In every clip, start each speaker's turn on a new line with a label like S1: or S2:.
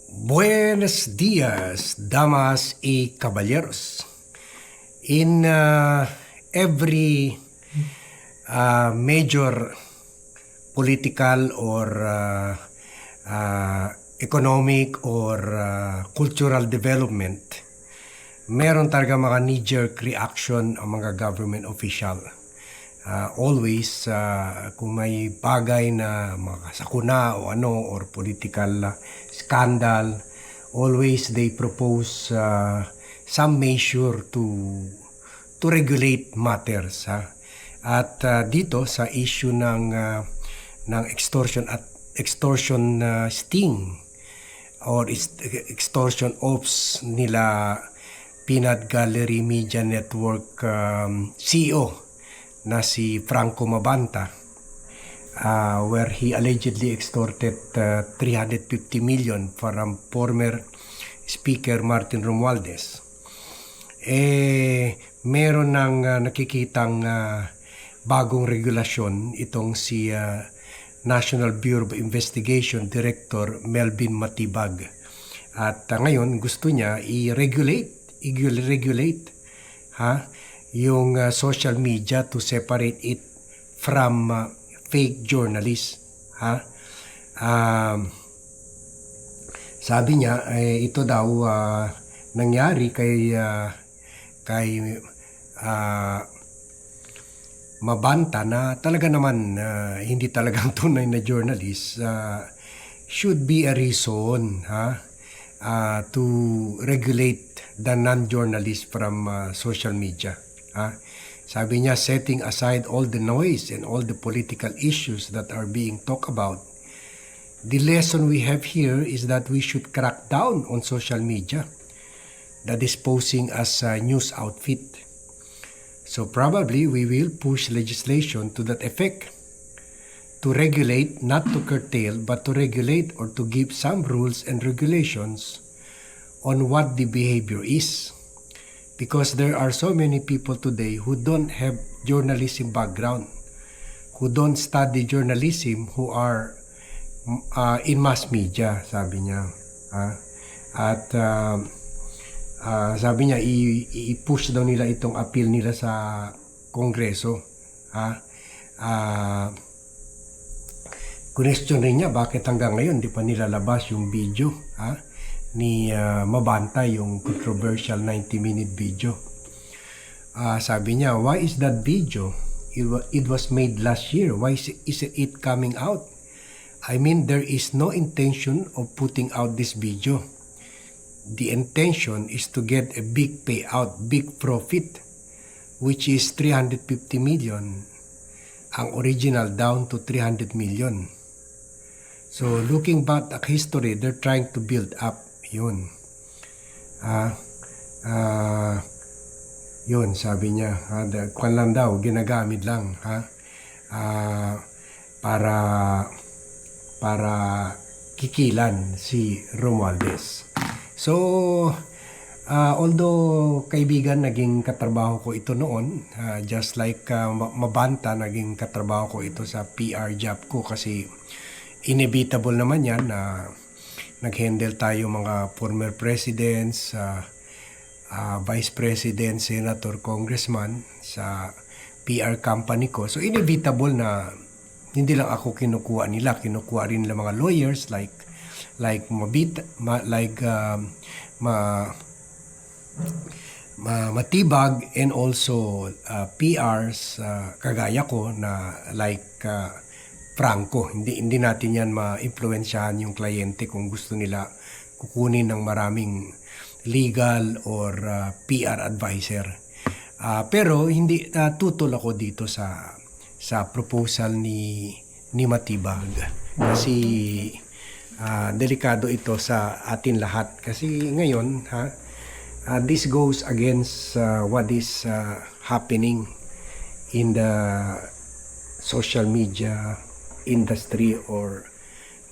S1: Buenos días, damas y caballeros. In every major political or economic or cultural development, meron talaga mga knee-jerk reaction ang mga government official. Always, kung may bagay na makasakuna o ano, or political scandal, always they propose some measure to regulate matters. At dito sa issue ng extortion sting or extortion ops nila Peanut Gallery Media Network CEO na si Franco Mabanta, where he allegedly extorted 350 million from former Speaker Martin Romualdez. Meron ng nakikitang bagong regulasyon itong si National Bureau of Investigation Director Melvin Matibag. At ngayon gusto niya i-regulate yung social media to separate it from fake journalists. Sabi niya ito daw nangyari kay Mabanta na talaga naman hindi talagang tunay na journalist. Should be a reason to regulate the non-journalists from social media. Sabi niya, setting aside all the noise and all the political issues that are being talked about, the lesson we have here is that we should crack down on social media that is posing as a news outfit. So probably we will push legislation to that effect, to regulate, not to curtail, but to regulate or to give some rules and regulations on what the behavior is. Because there are so many people today who don't have journalism background, who don't study journalism, who are in mass media, sabi niya. At sabi niya, i-push daw nila itong appeal nila sa Kongreso. Question rin niya, bakit hanggang ngayon di pa nilalabas yung video ni Mabanta, yung controversial 90-minute video. Sabi niya, why is that video? It was made last year. Why is it coming out? I mean, there is no intention of putting out this video. The intention is to get a big payout, big profit, which is 350 million. Ang original down to 300 million. So looking back at history, they're trying to build up. Yun. Yun, sabi niya. Kwan lang daw, ginagamit lang. Para kikilan si Romualdez. So, although kaibigan, naging katrabaho ko ito noon, just like Mabanta, naging katrabaho ko ito sa PR job ko kasi inevitable naman yan na nag-handle tayo mga former presidents, vice president, senator, congressman sa PR company ko. So inevitable na hindi lang ako kinukuha rin nila mga lawyers like Matibag, and also PRs kagaya ko na like Franco. Hindi natin yan ma-influensyahan yung kliyente kung gusto nila kukunin ng maraming legal or PR advisor. Pero hindi tutol ako dito sa proposal ni Matibag kasi delikado ito sa atin lahat kasi ngayon this goes against what is happening in the social media industry or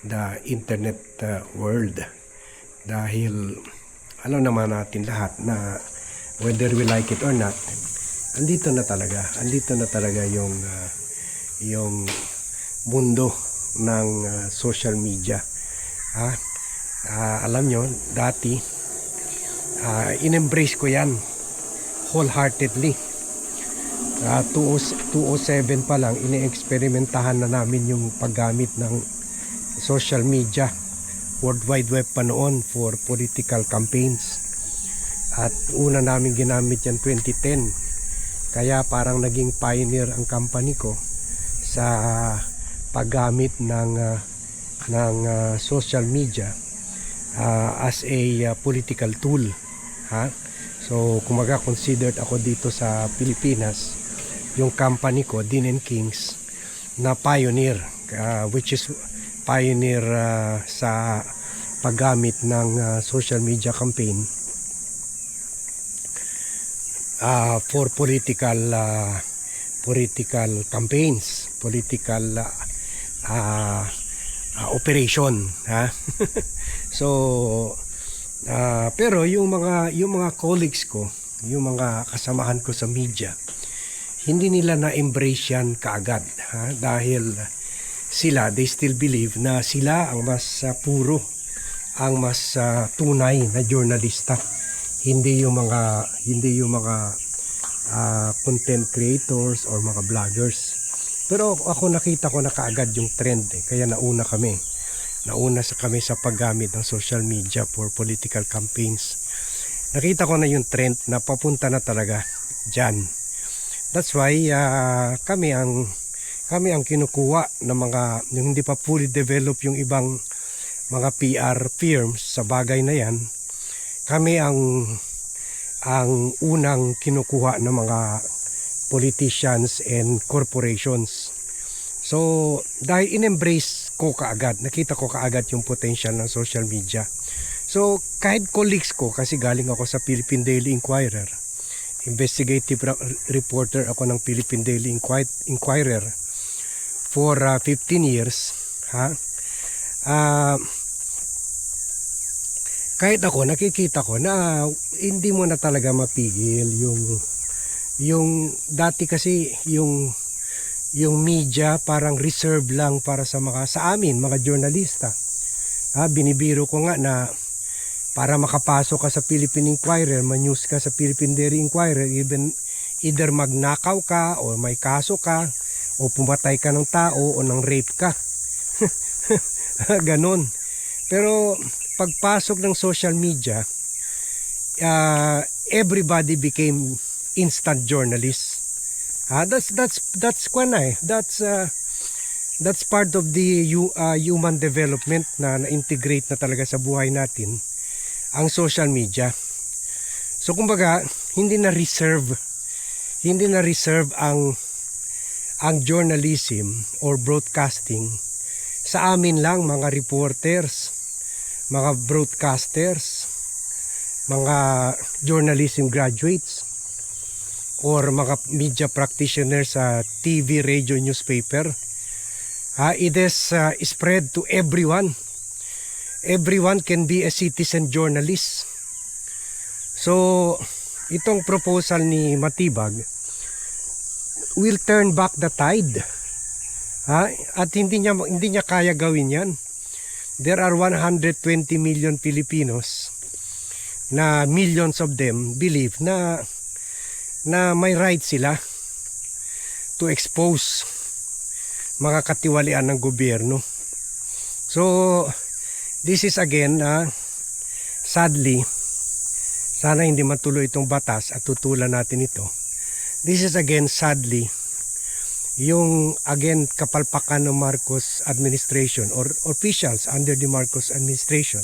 S1: the internet world. Dahil alam naman natin lahat na whether we like it or not, andito na talaga yung mundo ng social media. Alam nyo, dati, in-embrace ko yan wholeheartedly. 2007 pa lang, ini-eksperimentahan na namin yung paggamit ng social media, World Wide Web pa noon, for political campaigns. At una namin ginamit yan 2010. Kaya parang naging pioneer ang company ko sa paggamit ng social media as a political tool. So kumaga considered ako dito sa Pilipinas, yung company ko, Dean & Kings, na pioneer, which is pioneer sa paggamit ng social media campaign for political campaigns, political operation, So pero yung mga colleagues ko, yung mga kasamahan ko sa media, hindi nila na-embrace yan kaagad, dahil sila, they still believe na sila ang mas puro, ang mas tunay na journalista, hindi yung mga content creators or mga vloggers. Pero ako nakita ko na kaagad yung trend, kaya nauna kami sa paggamit ng social media for political campaigns. Nakita ko na yung trend na papunta na talaga dyan. That's why kami ang kinukuha ng yung hindi pa fully develop yung ibang mga PR firms sa bagay na yan. Kami ang unang kinukuha ng mga politicians and corporations. So dahil in-embrace ko kaagad, nakita ko kaagad yung potential ng social media. So kahit colleagues ko, kasi galing ako sa Philippine Daily Inquirer, investigative reporter ako ng Philippine Daily Inquirer for 15 years, kahit ako, nakikita ko na hindi mo na talaga mapigil yung dati kasi yung media parang reserve lang para sa amin mga journalista. Binibiro ko nga na para makapasok ka sa Philippine Inquirer, ma-news ka sa Philippine Daily Inquirer, either magnakaw ka o may kaso ka o pumatay ka ng tao o ng rape ka. Ganon. Pero pagpasok ng social media, everybody became instant journalists. That's part of the human development na na-integrate na talaga sa buhay natin ang social media. So kumbaga, hindi na reserve ang journalism or broadcasting sa amin lang, mga reporters, mga broadcasters, mga journalism graduates, or mga media practitioners sa TV, radio, newspaper. It is spread to everyone. Everyone can be a citizen journalist. So itong proposal ni Matibag will turn back the tide. At hindi niya kaya gawin yan. There are 120 million Filipinos na millions of them believe na may right sila to expose mga katiwalian ng gobyerno. So this is again, sadly, sana hindi matuloy itong batas at tutulan natin ito. This is again, sadly, yung again kapalpakan ng Marcos administration or officials under the Marcos administration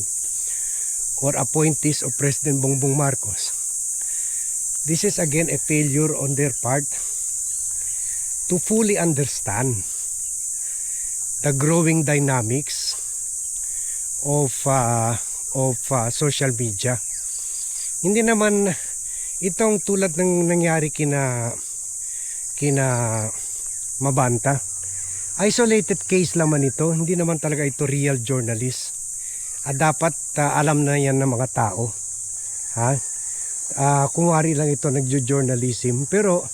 S1: or appointees of President Bongbong Marcos. This is again a failure on their part to fully understand the growing dynamics of social media. Hindi naman itong tulad ng nangyari kina Mabanta. Isolated case naman ito, hindi naman talaga ito real journalist. Dapat alam na yan ng mga tao. Kunwari lang ito nagjo-journalism, pero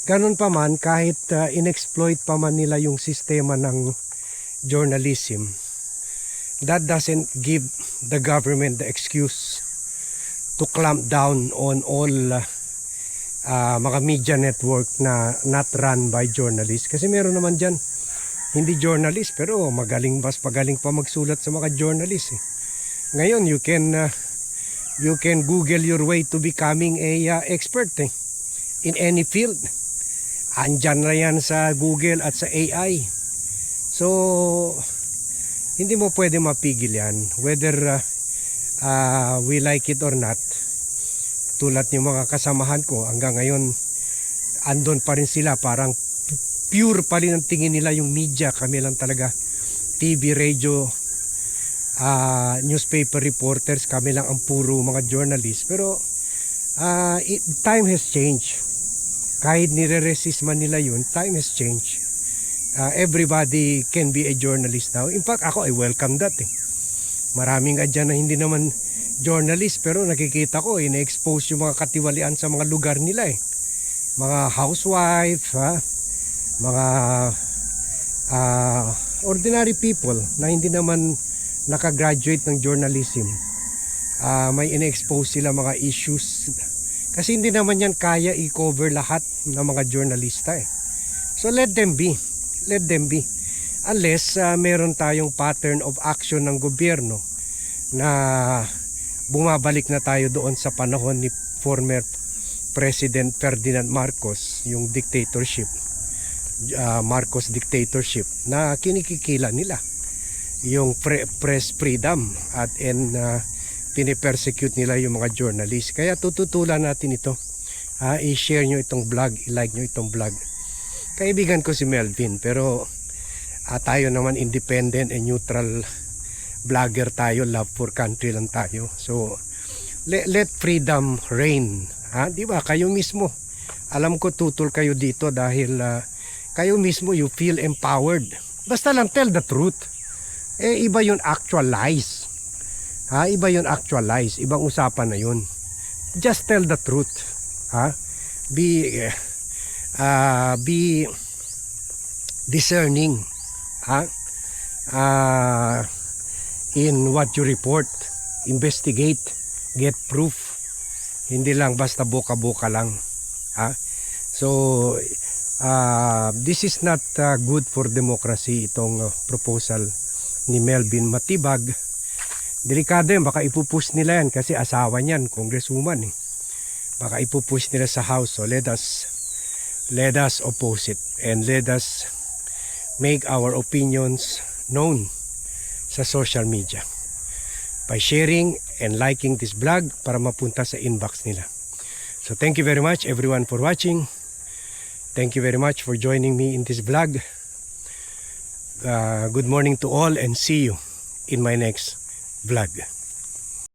S1: ganun pa man, kahit inexploit pa man nila yung sistema ng journalism, that doesn't give the government the excuse to clamp down on all mga media network na not run by journalists. Kasi meron naman dyan, hindi journalist, pero magaling pa magsulat sa mga journalist. Ngayon, you can Google your way to becoming a expert in any field. Andyan na yan sa Google at sa AI. So, hindi mo pwede mapigil yan. Whether we like it or not. Tulad yung mga kasamahan ko, hanggang ngayon, andon pa rin sila. Parang pure pa rin ang tingin nila yung media. Kami lang talaga TV, radio, newspaper reporters. Kami lang ang puro mga journalists. Pero time has changed. Kahit nire-resist man nila yun, time has changed. Everybody can be a journalist now. In fact, ako, I welcome that. Maraming dyan na hindi naman journalist, pero nakikita ko, ina-expose yung mga katiwalian sa mga lugar nila. Mga housewife, mga ordinary people na hindi naman nakagraduate ng journalism. May ina-expose sila mga issues. Kasi hindi naman yan kaya i-cover lahat ng mga journalista. So let them be. Let them be. Unless meron tayong pattern of action ng gobyerno na bumabalik na tayo doon sa panahon ni former President Ferdinand Marcos, yung dictatorship, Marcos dictatorship, na kinikikila nila yung press freedom at pinipersecute nila yung mga journalists. Kaya tututulan natin ito. I-share nyo itong vlog, i-like nyo itong vlog. Kaibigan ko si Melvin, pero tayo naman independent and neutral vlogger tayo, love for country lang tayo. So let freedom reign. Di ba? Kayo mismo. Alam ko tutol kayo dito dahil kayo mismo you feel empowered. Basta lang tell the truth. Iba yung actual lies. Iba yung actual lies. Ibang usapan na yun. Just tell the truth. Be discerning. In what you report. Investigate. Get proof. Hindi lang basta boka-boka lang. So this is not good for democracy, itong proposal ni Melvin Matibag. Delikado yan, baka ipupush nila yan kasi asawa niyan, congresswoman. Baka ipupush nila sa House. So let us oppose it and let us make our opinions known sa social media by sharing and liking this vlog para mapunta sa inbox nila. So thank you very much everyone for watching. Thank you very much for joining me in this vlog. Good morning to all and see you in my next vlog.